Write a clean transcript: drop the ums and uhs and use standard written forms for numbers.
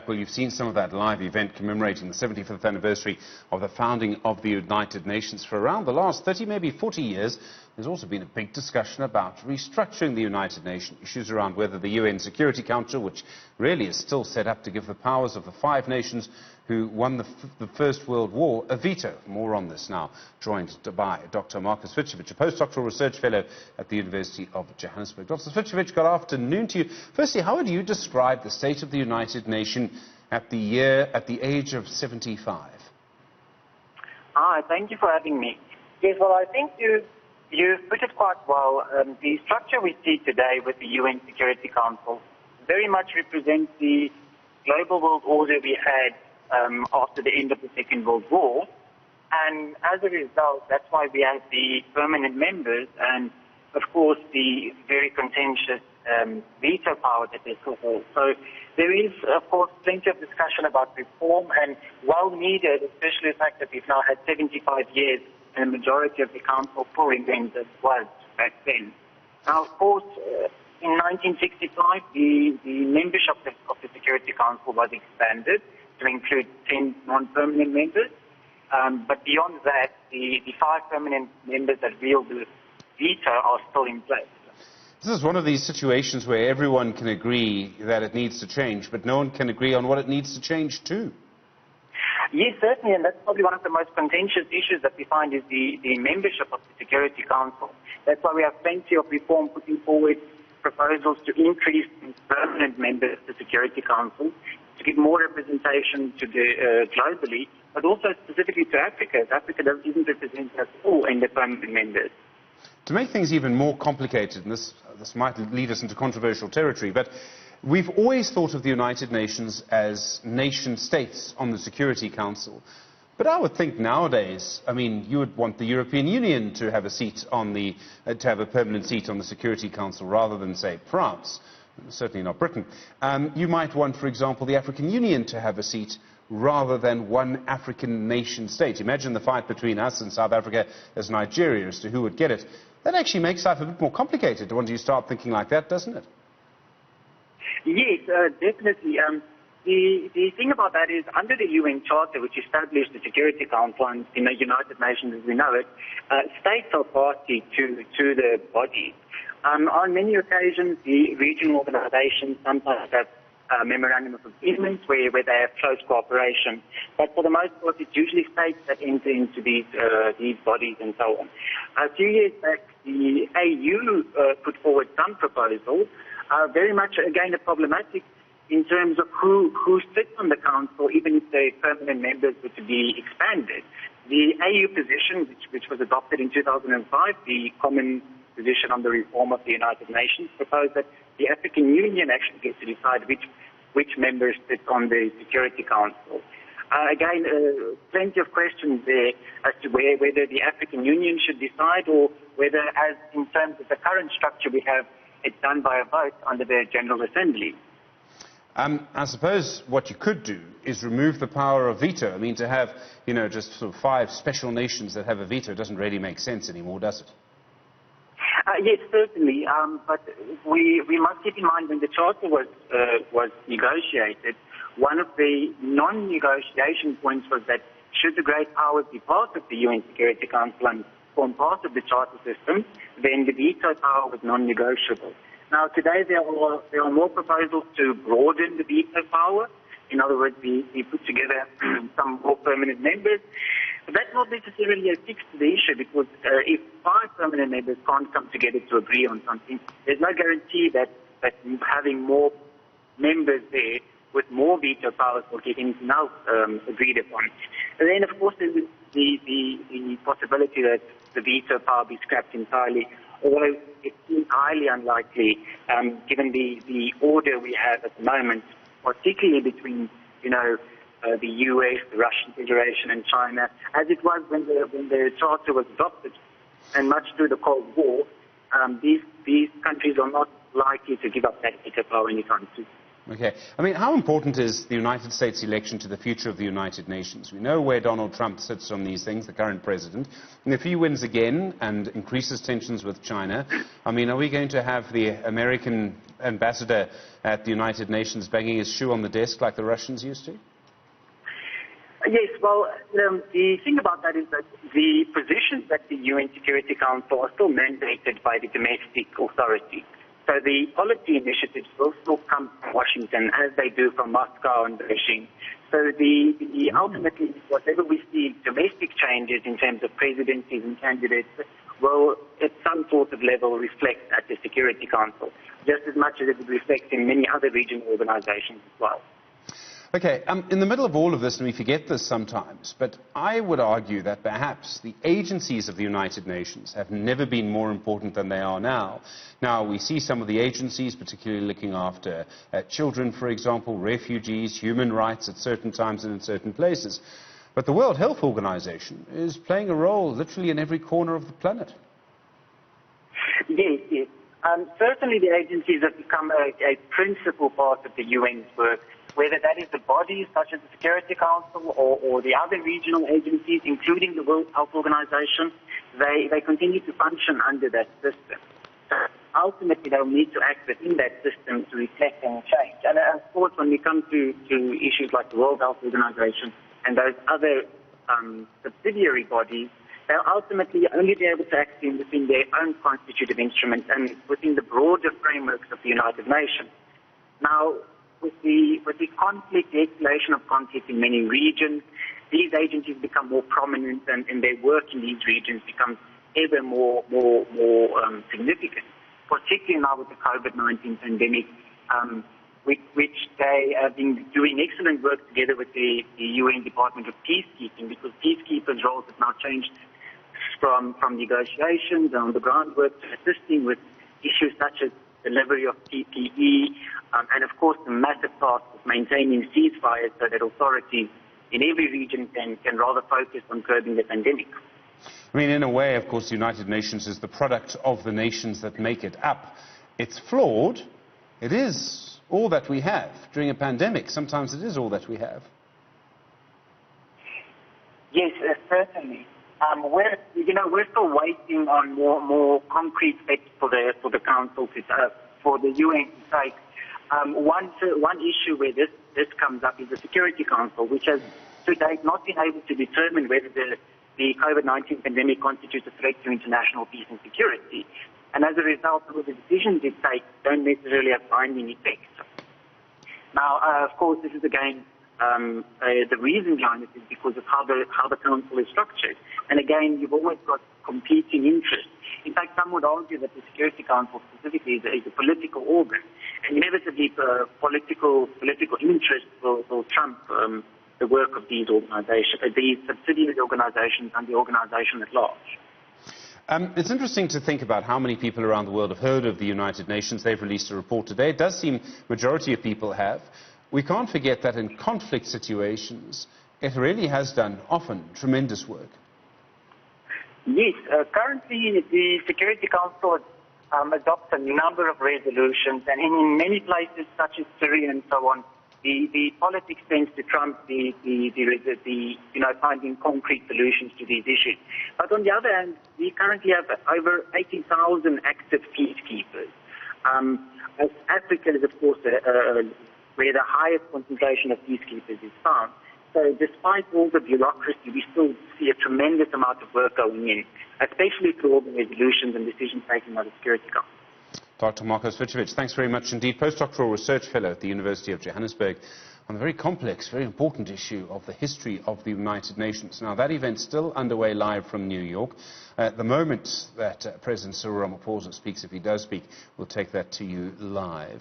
back. Well, you've seen some of that live event commemorating the 75th anniversary of the founding of the United Nations. For around the last 30, maybe 40 years, there's also been a big discussion about restructuring the United Nations, issues around whether the UN Security Council, which really is still set up to give the powers of the 5 nations who won the First World War a veto. More on this now, joined by Dr. Marko Svicevic, a Post-Doctoral Research Fellow at the University of Johannesburg. Dr. Svicevic, good afternoon to you. Firstly, how would you describe the state of the United Nations at the age of 75? Hi, thank you for having me. Yes, well, I think you put it quite well. The structure we see today with the UN Security Council very much represents the global world order we had after the end of the Second World War. And as a result, that's why we have the permanent members and, of course, the very contentious veto power that they hold. So there is, of course, plenty of discussion about reform and well needed, especially the fact that we've now had 75 years and the majority of the council fully members was back then. Now, of course, in 1965, the membership of the Security Council was expanded to include 10 non-permanent members. But beyond that, the 5 permanent members that wield the veto are still in place. This is one of these situations where everyone can agree that it needs to change, but no one can agree on what it needs to change to. Yes, certainly, and that's probably one of the most contentious issues that we find is the membership of the Security Council. That's why we have plenty of reform putting forward proposals to increase permanent members of the Security Council, to give more representation to the globally, but also specifically to Africa, as Africa isn't represented at all in the permanent members. To make things even more complicated, and this might lead us into controversial territory, but we've always thought of the United Nations as nation-states on the Security Council. But I would think nowadays, I mean, you would want the European Union to have a seat on to have a permanent seat on the Security Council rather than, say, France. Certainly not Britain. You might want, for example, the African Union to have a seat rather than one African nation state. Imagine the fight between us and South Africa as Nigeria as to who would get it. That actually makes life a bit more complicated once you start thinking like that, doesn't it? Yes, definitely. The thing about that is, under the UN Charter, which established the Security Council and the United Nations as we know it, states are party to the body. On many occasions, the regional organizations sometimes have memorandum of agreement where they have close cooperation. But for the most part, it's usually states that enter into these bodies and so on. A few years back, the AU put forward some proposals, very much, again, problematic in terms of who sits on the council, even if the permanent members were to be expanded. The AU position, which was adopted in 2005, the common position on the reform of the United Nations, proposed that the African Union actually gets to decide which members sit on the Security Council. Again, plenty of questions there as to whether the African Union should decide or whether, as in terms of the current structure we have, it's done by a vote under the General Assembly. I suppose what you could do is remove the power of veto. I mean, to have, just sort of 5 special nations that have a veto doesn't really make sense anymore, does it? Yes, certainly. But we must keep in mind when the Charter was negotiated, one of the non-negotiation points was that should the great powers be part of the UN Security Council and form part of the Charter system, then the veto power was non-negotiable. Now, today there are more proposals to broaden the veto power. In other words, we put together some more permanent members. But that's not necessarily a fix to the issue because if 5 permanent members can't come together to agree on something, there's no guarantee that having more members there with more veto powers will get anything else agreed upon. And then, of course, there's the possibility that the veto power be scrapped entirely, although it seems highly unlikely given the order we have at the moment, particularly between, the US, the Russian Federation and China, as it was when the Charter was adopted, and much through the Cold War, these countries are not likely to give up that veto power anytime soon. Okay. I mean, how important is the United States election to the future of the United Nations? We know where Donald Trump sits on these things, the current president. And if he wins again and increases tensions with China, I mean, are we going to have the American ambassador at the United Nations banging his shoe on the desk like the Russians used to? Yes, well, the thing about that is that the positions at the UN Security Council are still mandated by the domestic authority. So the policy initiatives will still come from Washington, as they do from Moscow and Beijing. So ultimately, whatever we see domestic changes in terms of presidencies and candidates will, at some sort of level, reflect at the Security Council, just as much as it would reflect in many other regional organizations as well. Okay, in the middle of all of this, and we forget this sometimes, but I would argue that perhaps the agencies of the United Nations have never been more important than they are now. Now, we see some of the agencies, particularly looking after children, for example, refugees, human rights at certain times and in certain places. But the World Health Organization is playing a role literally in every corner of the planet. Yes, yes. Certainly the agencies have become a principal part of the UN's work, whether that is the bodies such as the Security Council or the other regional agencies, including the World Health Organization. They continue to function under that system. So ultimately, they'll need to act within that system to reflect any change. And of course, when we come to issues like the World Health Organization and those other subsidiary bodies, they'll ultimately only be able to act within their own constitutive instruments and within the broader frameworks of the United Nations. Now, with the conflict, the escalation of conflict in many regions, these agencies become more prominent and their work in these regions becomes ever more significant, particularly now with the COVID-19 pandemic, which they have been doing excellent work together with the UN Department of Peacekeeping, because peacekeepers' roles have now changed from negotiations on the groundwork to assisting with issues such as delivery of PPE, and of course the massive task of maintaining ceasefires so that authorities in every region can rather focus on curbing the pandemic. I mean, in a way, of course, the United Nations is the product of the nations that make it up. It's flawed. It is all that we have. During a pandemic, sometimes it is all that we have. Yes, certainly. We're still waiting on more concrete steps for the Council for the UN to take. One issue where this comes up is the Security Council, which has to date not been able to determine whether the COVID-19 pandemic constitutes a threat to international peace and security. And as a result, all the decisions it takes don't necessarily have binding effects. Now, of course, this is again the reason behind it is because of how the council is structured. And again, you've always got competing interests. In fact, some would argue that the Security Council specifically is a political organ, and inevitably political interests will trump the work of these organizations, these subsidiary organizations, and the organization at large. It's interesting to think about how many people around the world have heard of the United Nations. They've released a report today. It does seem majority of people have. We can't forget that in conflict situations, it really has done often tremendous work. Yes, currently the Security Council adopts a number of resolutions, and in many places such as Syria and so on, the politics tends to trump finding concrete solutions to these issues. But on the other hand, we currently have over 80,000 active peacekeepers. Africa is, of course, where the highest concentration of peacekeepers is found. So despite all the bureaucracy, we still see a tremendous amount of work going in, especially through all the resolutions and decisions taken by the Security Council. Dr. Marko Svicevic, thanks very much indeed. Postdoctoral Research Fellow at the University of Johannesburg on the very complex, very important issue of the history of the United Nations. Now, that event's still underway live from New York. At the moment that President Cyril Ramaphosa speaks, if he does speak, we'll take that to you live.